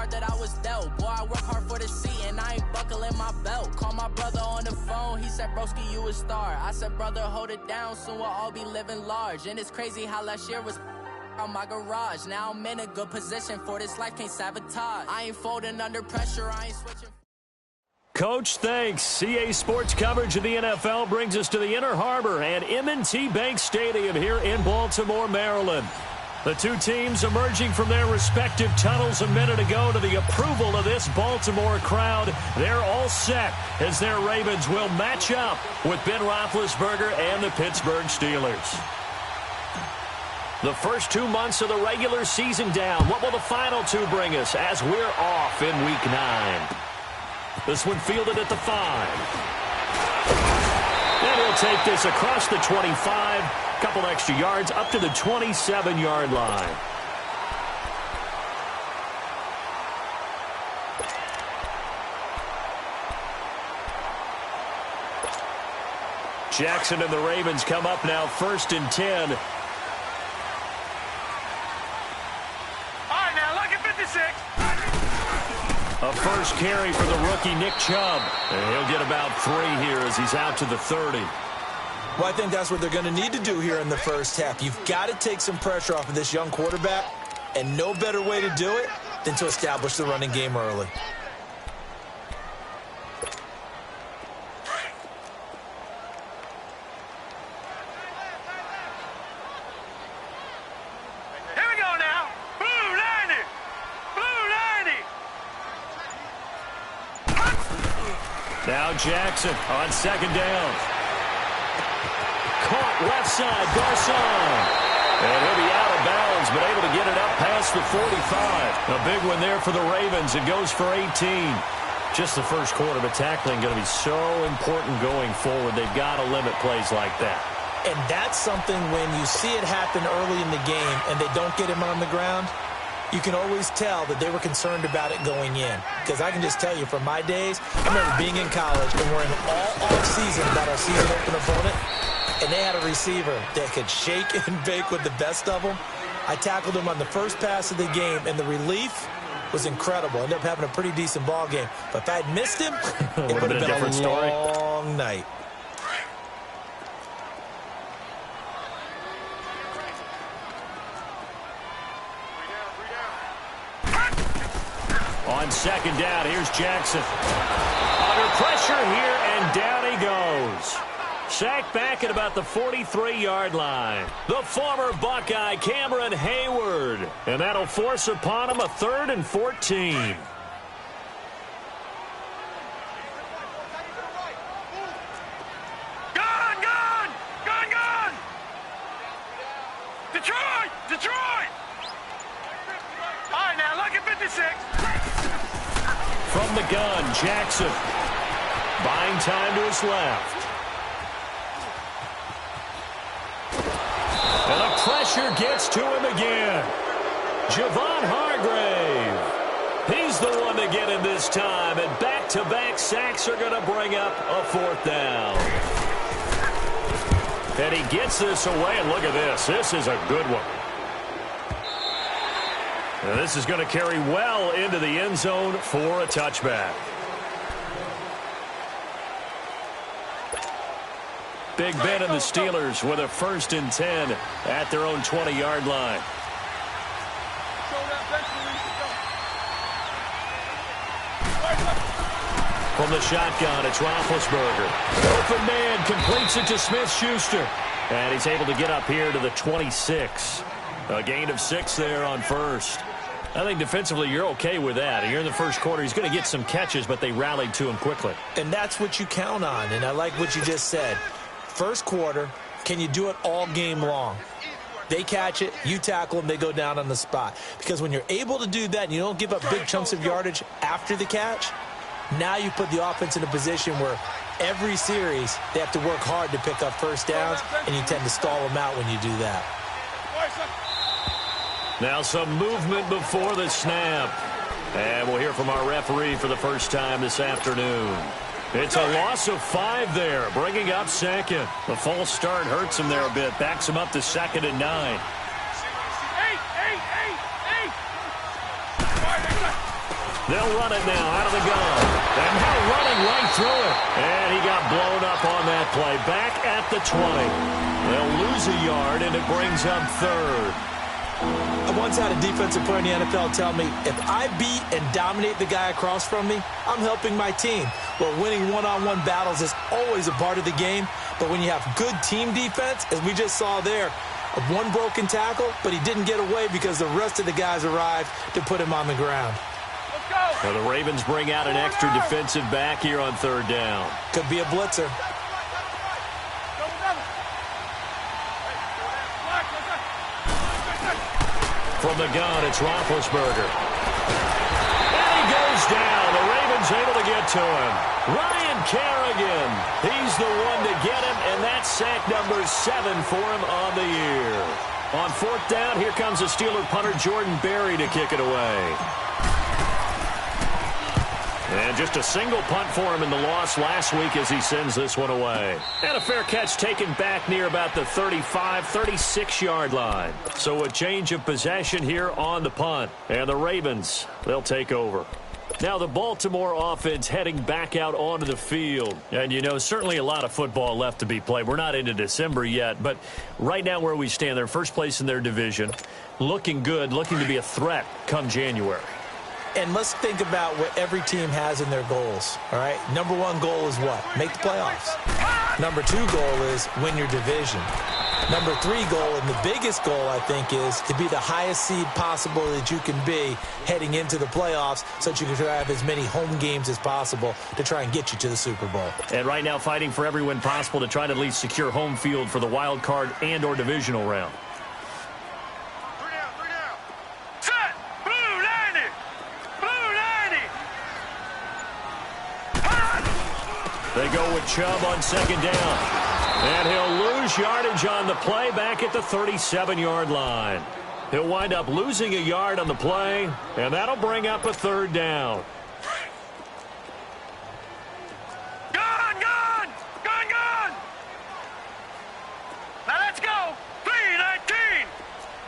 card that I was dealt. Boy, I work hard for the seat and I ain't buckling my belt. Call my brother on the phone, he said, broski, you a star. I said, brother, hold it down, soon we'll all be living large. And it's crazy how last year was on my garage. Now I'm in a good position for this life, can't sabotage. I ain't folding under pressure, I ain't switching. Coach, thanks. CA Sports coverage of the NFL brings us to the Inner Harbor and M&T Bank Stadium here in Baltimore, Maryland. The two teams emerging from their respective tunnels a minute ago to the approval of this Baltimore crowd. They're all set as their Ravens will match up with Ben Roethlisberger and the Pittsburgh Steelers. The first 2 months of the regular season down. What will the final two bring us as we're off in Week 9? This one fielded at the 5. And he'll take this across the 25. Couple extra yards up to the 27-yard line. Jackson and the Ravens come up now 1st and 10. A first carry for the rookie, Nick Chubb. And he'll get about 3 here as he's out to the 30. Well, I think that's what they're going to need to do here in the first half. You've got to take some pressure off of this young quarterback, and no better way to do it than to establish the running game early. Now Jackson on 2nd down. Caught left side, Garcon. And he'll be out of bounds, but able to get it up past the 45. A big one there for the Ravens. It goes for 18. Just the first quarter, but tackling going to be so important going forward. They've got to limit plays like that. And that's something when you see it happen early in the game and they don't get him on the ground, you can always tell that they were concerned about it going in. Because I can just tell you, from my days, I remember being in college and worrying all off-season about our season open opponent, and they had a receiver that could shake and bake with the best of them. I tackled him on the first pass of the game, and the relief was incredible. Ended up having a pretty decent ball game. But if I had missed him, it would have been a long night. On 2nd down, here's Jackson. Under pressure here, and down he goes. Sacked back at about the 43-yard line. The former Buckeye, Cameron Hayward. And that'll force upon him a 3rd and 14. Detroit! All right, now look at 56. From the gun, Jackson. Buying time to his left. And the pressure gets to him again. Javon Hargrave. He's the one to get him this time. And back-to-back sacks are going to bring up a 4th down. And he gets this away. And look at this. This is a good one. And this is going to carry well into the end zone for a touchback. Big Ben and the Steelers with a 1st and 10 at their own 20-yard line. From the shotgun, it's Roethlisberger. Open man completes it to Smith-Schuster. And he's able to get up here to the 26. A gain of 6 there on 1st. I think defensively you're okay with that. Here in the first quarter, he's going to get some catches, but they rallied to him quickly. And that's what you count on, and I like what you just said. First quarter, can you do it all game long? They catch it, you tackle them, they go down on the spot. Because when you're able to do that and you don't give up big chunks of yardage after the catch, now you put the offense in a position where every series they have to work hard to pick up first downs, and you tend to stall them out when you do that. Now some movement before the snap. And we'll hear from our referee for the first time this afternoon. It's a loss of 5 there, bringing up 2nd. The false start hurts him there a bit, backs him up to 2nd and 9. They'll run it now out of the gun. And now running right through it. And he got blown up on that play. Back at the 20. They'll lose a yard, and it brings up third. I once had a defensive player in the NFL tell me, if I beat and dominate the guy across from me, I'm helping my team. Well, winning one-on-one battles is always a part of the game, but when you have good team defense, as we just saw there, one broken tackle, but he didn't get away because the rest of the guys arrived to put him on the ground. Let's go. Well, the Ravens bring out an extra defensive back here on third down. Could be a blitzer. From the gun, it's Roethlisberger. And he goes down. The Ravens able to get to him. Ryan Kerrigan. He's the one to get him, and that's sack number 7 for him on the year. On fourth down, here comes the Steeler punter Jordan Berry to kick it away. And just a single punt for him in the loss last week as he sends this one away. And a fair catch taken back near about the 35, 36-yard line. So a change of possession here on the punt. And the Ravens, they'll take over. Now the Baltimore offense heading back out onto the field. And, you know, certainly a lot of football left to be played. We're not into December yet, but right now where we stand, they're first place in their division. Looking good, looking to be a threat come January. And let's think about what every team has in their goals, all right? Number one goal is what? Make the playoffs. Number 2 goal is win your division. Number 3 goal, and the biggest goal, I think, is to be the highest seed possible that you can be heading into the playoffs so that you can have as many home games as possible to try and get you to the Super Bowl. And right now fighting for every win possible to try to at least secure home field for the wild card and or divisional round. They go with Chubb on second down. And he'll lose yardage on the play back at the 37-yard line. He'll wind up losing a yard on the play, and that'll bring up a third down. Gun! Now let's go! 3-19!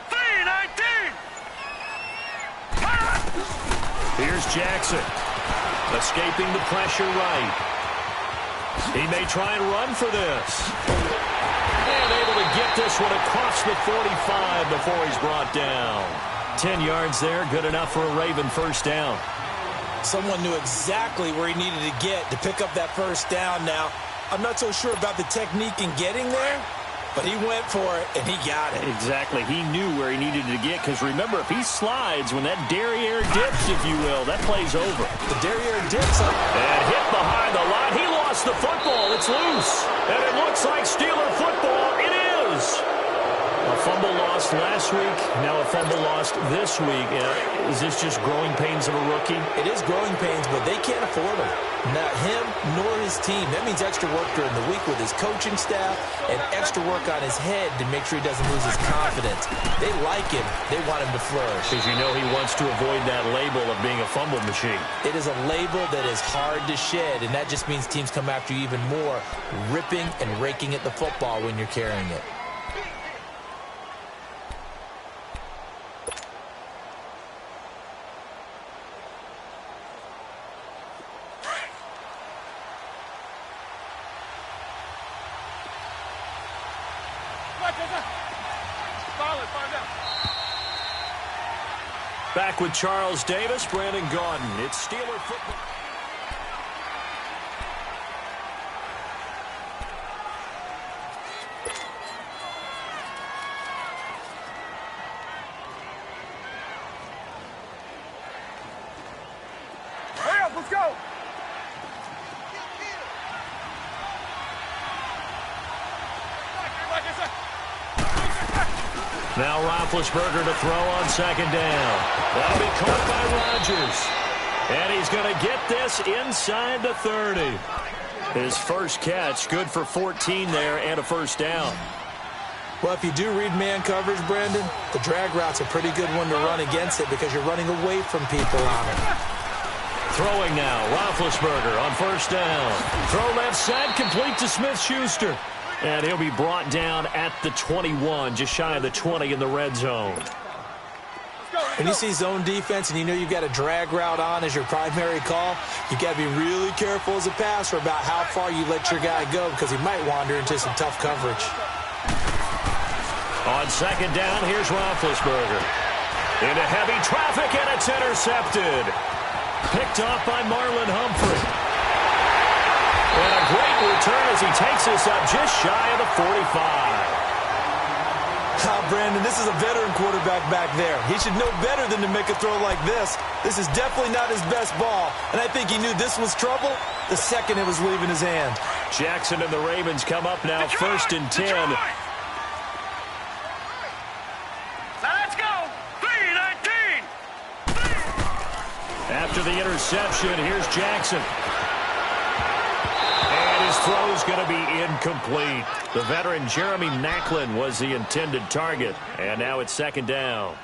3-19! Here's Jackson. Escaping the pressure right. He may try and run for this. And able to get this one across the 45 before he's brought down. 10 yards there, good enough for a Raven first down. Someone knew exactly where he needed to get to pick up that first down now. I'm not so sure about the technique in getting there, but he went for it, and he got it. Exactly. He knew where he needed to get, because remember, if he slides, when that derriere dips, if you will, that play's over. The derriere dips up. And hit behind the line. He lost the football. It's loose. And it looks like Steeler football. It is. A fumble lost last week, now a fumble lost this week. Is this just growing pains of a rookie? It is growing pains, but they can't afford them. Not him nor his team. That means extra work during the week with his coaching staff and extra work on his head to make sure he doesn't lose his confidence. They like him. They want him to flourish. Because you know he wants to avoid that label of being a fumble machine. It is a label that is hard to shed, and that just means teams come after you even more, ripping and raking at the football when you're carrying it. Back with Charles Davis, Brandon Gaudin. It's Steeler football. Hurry up, let's go! Now Roethlisberger to throw on second down. That'll be caught by Rodgers. And he's going to get this inside the 30. His first catch, good for 14 there and a first down. Well, if you do read man coverage, Brandon, the drag route's a pretty good one to run against it because you're running away from people on it. Throwing now, Roethlisberger on first down. Throw left side, complete to Smith-Schuster. And he'll be brought down at the 21, just shy of the 20 in the red zone. Let's go! When you see zone defense and you know you've got a drag route on as your primary call, you've got to be really careful as a passer about how far you let your guy go because he might wander into some tough coverage. On second down, here's Roethlisberger. Into heavy traffic, and it's intercepted. Picked off by Marlon Humphrey. And a great return as he takes us up just shy of the 45. Brandon, this is a veteran quarterback back there. He should know better than to make a throw like this. This is definitely not his best ball, and I think he knew this was trouble the second it was leaving his hand. Jackson and the Ravens come up now, Detroit, 1st and 10. Detroit. Let's go. 3-19. After the interception, here's Jackson. And his throw's going to be incomplete. The veteran Jeremy Maclin was the intended target. And now it's 2nd down.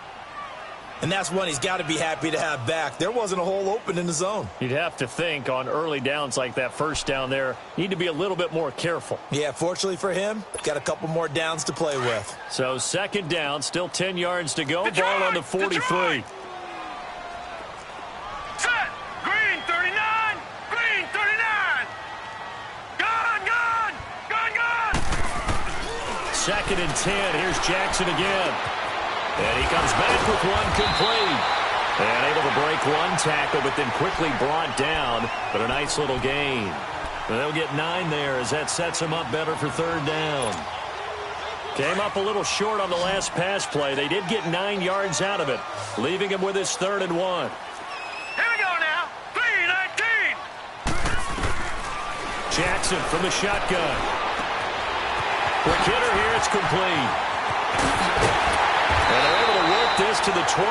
And that's one he's got to be happy to have back. There wasn't a hole open in the zone. You'd have to think on early downs like that 1st down there, need to be a little bit more careful. Yeah, fortunately for him, got a couple more downs to play with. So 2nd down, still 10 yards to go. Detroit, Ball on the 43. Detroit. Set. Green 39. Green 39. Gone. 2nd and 10. Here's Jackson again. And he comes back with one complete. And able to break one tackle, but then quickly brought down. But a nice little gain. And they'll get 9 there as that sets him up better for 3rd down. Came up a little short on the last pass play. They did get 9 yards out of it, leaving him with his 3rd and 1. Here we go now. 3-19. Jackson from the shotgun. Quick hitter here, it's complete. And they're able to work this to the 25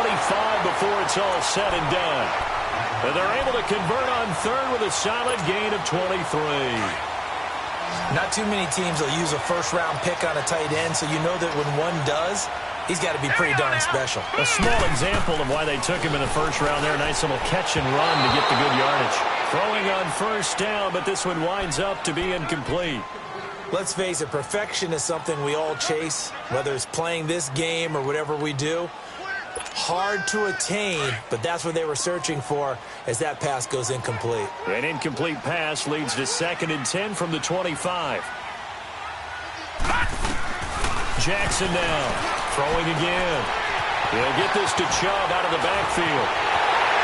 before it's all said and done. And they're able to convert on 3rd with a solid gain of 23. Not too many teams will use a first-round pick on a tight end, so you know that when one does, he's got to be pretty darn special. A small example of why they took him in the 1st round there. Nice little catch and run to get the good yardage. Throwing on 1st down, but this one winds up to be incomplete. Let's face it, perfection is something we all chase, whether it's playing this game or whatever we do. Hard to attain, but that's what they were searching for as that pass goes incomplete. An incomplete pass leads to 2nd and 10 from the 25. Jackson now, throwing again. He'll get this to Chubb out of the backfield.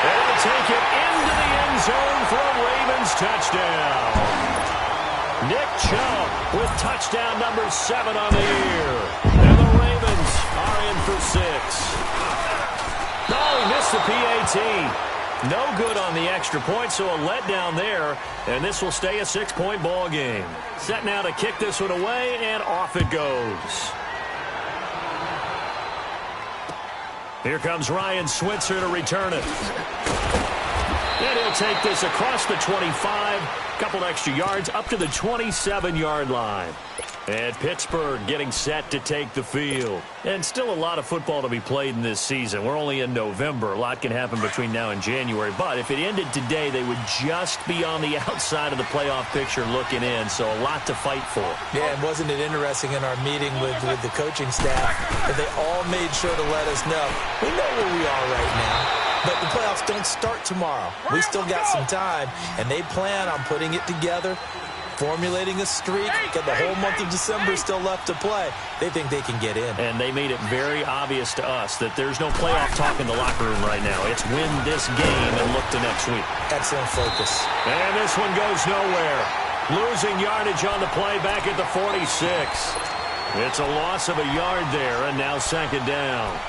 And he'll take it into the end zone for a Ravens touchdown. Nick Chubb with touchdown number 7 on the year. And the Ravens are in for 6. Oh, he missed the PAT. No good on the extra point, so a letdown there. And this will stay a 6-point ball game. Set now to kick this one away, and off it goes. Here comes Ryan Switzer to return it. And he'll take this across the 25. Couple extra yards up to the 27-yard line. And Pittsburgh getting set to take the field. And still a lot of football to be played in this season. We're only in November. A lot can happen between now and January. But if it ended today, they would just be on the outside of the playoff picture looking in. So a lot to fight for. Yeah, and wasn't it interesting in our meeting with the coaching staff that they all made sure to let us know, we know where we are right now. But the playoffs don't start tomorrow. We still got some time, and they plan on putting it together, formulating a streak, got the whole month of December still left to play. They think they can get in. And they made it very obvious to us that there's no playoff talk in the locker room right now. It's win this game and look to next week. Excellent focus. And this one goes nowhere. Losing yardage on the play back at the 46. It's a loss of a yard there, and now 2nd down.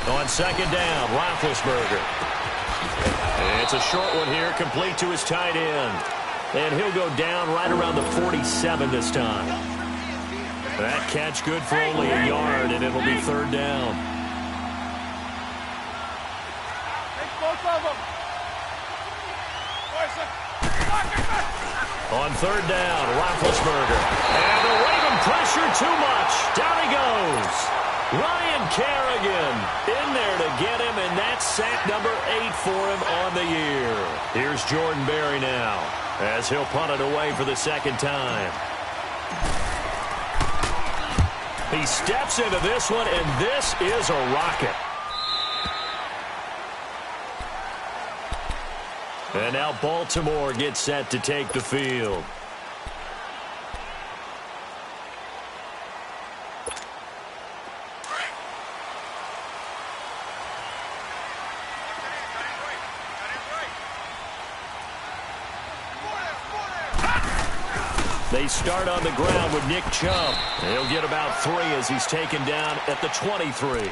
On 2nd down, Roethlisberger. It's a short one here, complete to his tight end. And he'll go down right around the 47 this time. That catch good for only a yard, and it'll be 3rd down. On 3rd down, Roethlisberger. And the Raven pressure too much. Down he goes. Ryan Kerrigan in there to get him, That's sack number 8 for him on the year. Here's Jordan Berry now as he'll punt it away for the second time. He steps into this one, and this is a rocket. And now Baltimore gets set to take the field. They start on the ground with Nick Chubb. He'll get about 3 as he's taken down at the 23.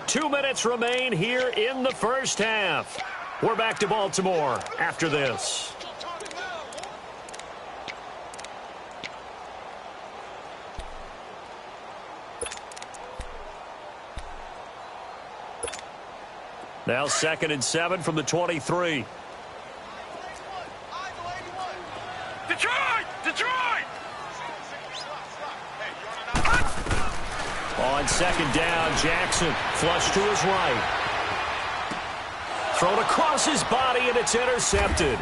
Two minutes remain here in the first half. We're back to Baltimore after this. Now 2nd and 7 from the 23. Detroit! Detroit! On 2nd down, Jackson flush to his right. Thrown across his body, and it's intercepted.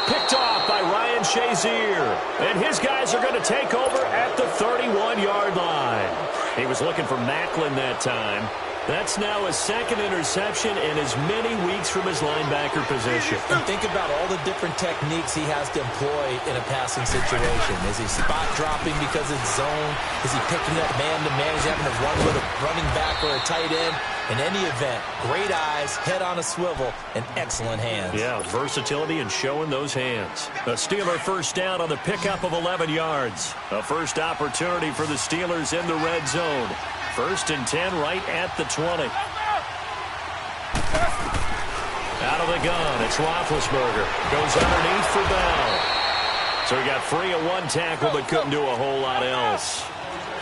Picked off by Ryan Shazier. And his guys are going to take over at the 31-yard line. He was looking for Macklin that time. That's now his 2nd interception in as many weeks from his linebacker position. And think about all the different techniques he has to employ in a passing situation. Is he spot dropping because it's zone? Is he picking up man-to-man? Is he having to run with a running back or a tight end? In any event, great eyes, head on a swivel, and excellent hands. Yeah, versatility and showing those hands. The Steeler first down on the pickup of 11 yards. A first opportunity for the Steelers in the red zone. 1st and 10 right at the 20. Out of the gun, it's Roethlisberger. Goes underneath for Bell. So he got free of 1 tackle but couldn't do a whole lot else.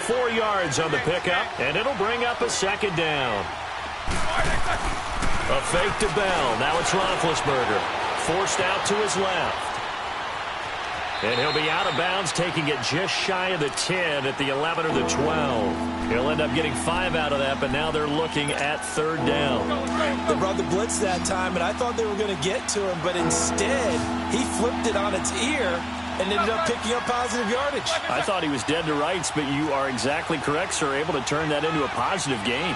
4 yards on the pickup, and it'll bring up a 2nd down. A fake to Bell. Now it's Roethlisberger. Forced out to his left. And he'll be out of bounds, taking it just shy of the 10 at the 11 or the 12. He'll end up getting 5 out of that, but now they're looking at 3rd down. They brought the blitz that time, and I thought they were going to get to him, but instead, he flipped it on its ear and ended up picking up positive yardage. I thought he was dead to rights, but you are exactly correct, sir. Able to turn that into a positive gain.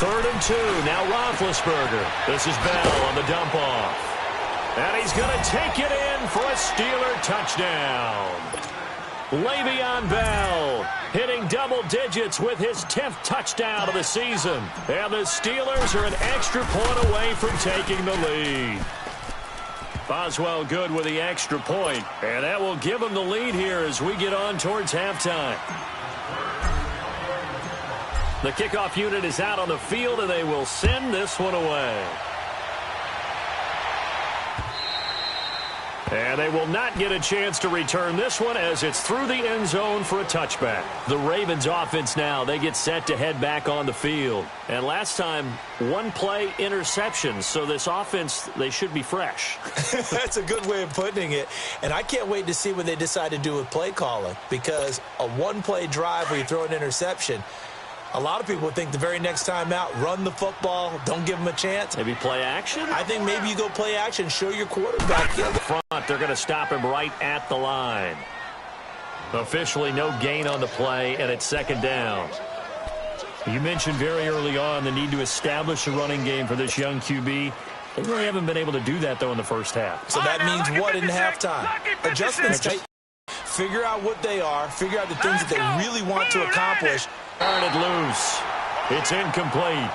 3rd and 2. Now Roethlisberger. This is Bell on the dump off. And he's going to take it in for a Steeler touchdown. Le'Veon Bell hitting double digits with his 10th touchdown of the season. And the Steelers are an extra point away from taking the lead. Boswell good with the extra point, and that will give them the lead here as we get on towards halftime. The kickoff unit is out on the field, and they will send this one away. And they will not get a chance to return this one as it's through the end zone for a touchback. The Ravens offense now, they get set to head back on the field. And last time, 1-play interception. So this offense, they should be fresh. That's a good way of putting it. And I can't wait to see what they decide to do with play calling. Because a 1-play drive where you throw an interception, a lot of people think the very next time out, run the football, don't give them a chance. Maybe play action? I think maybe you go play action, show your quarterback. Front, they're going to stop him right at the line. Officially no gain on the play, and it's 2nd down. You mentioned very early on the need to establish a running game for this young QB. They really haven't been able to do that, though, in the first half. So that means what in halftime? Adjustments. Figure out what they are. Figure out the things that they really want to accomplish. Turn it loose. It's incomplete.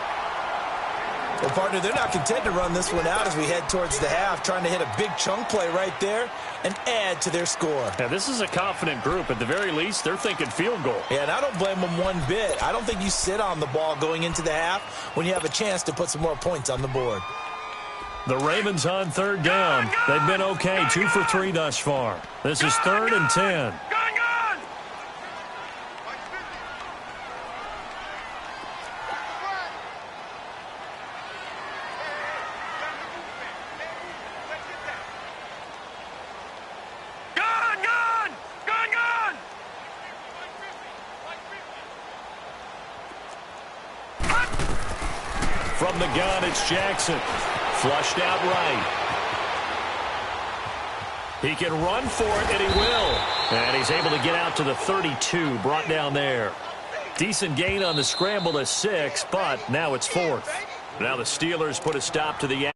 Well, partner, they're not content to run this one out as we head towards the half, trying to hit a big chunk play right there and add to their score. Yeah, this is a confident group. At the very least, they're thinking field goal. Yeah, and I don't blame them one bit. I don't think you sit on the ball going into the half when you have a chance to put some more points on the board. The Ravens on 3rd down. They've been okay, 2 for 3 thus far. This is 3rd and 10. From the gun, it's Jackson. Flushed out right. He can run for it, and he will. And he's able to get out to the 32, brought down there. Decent gain on the scramble to 6, but now it's 4th. Now the Steelers put a stop to the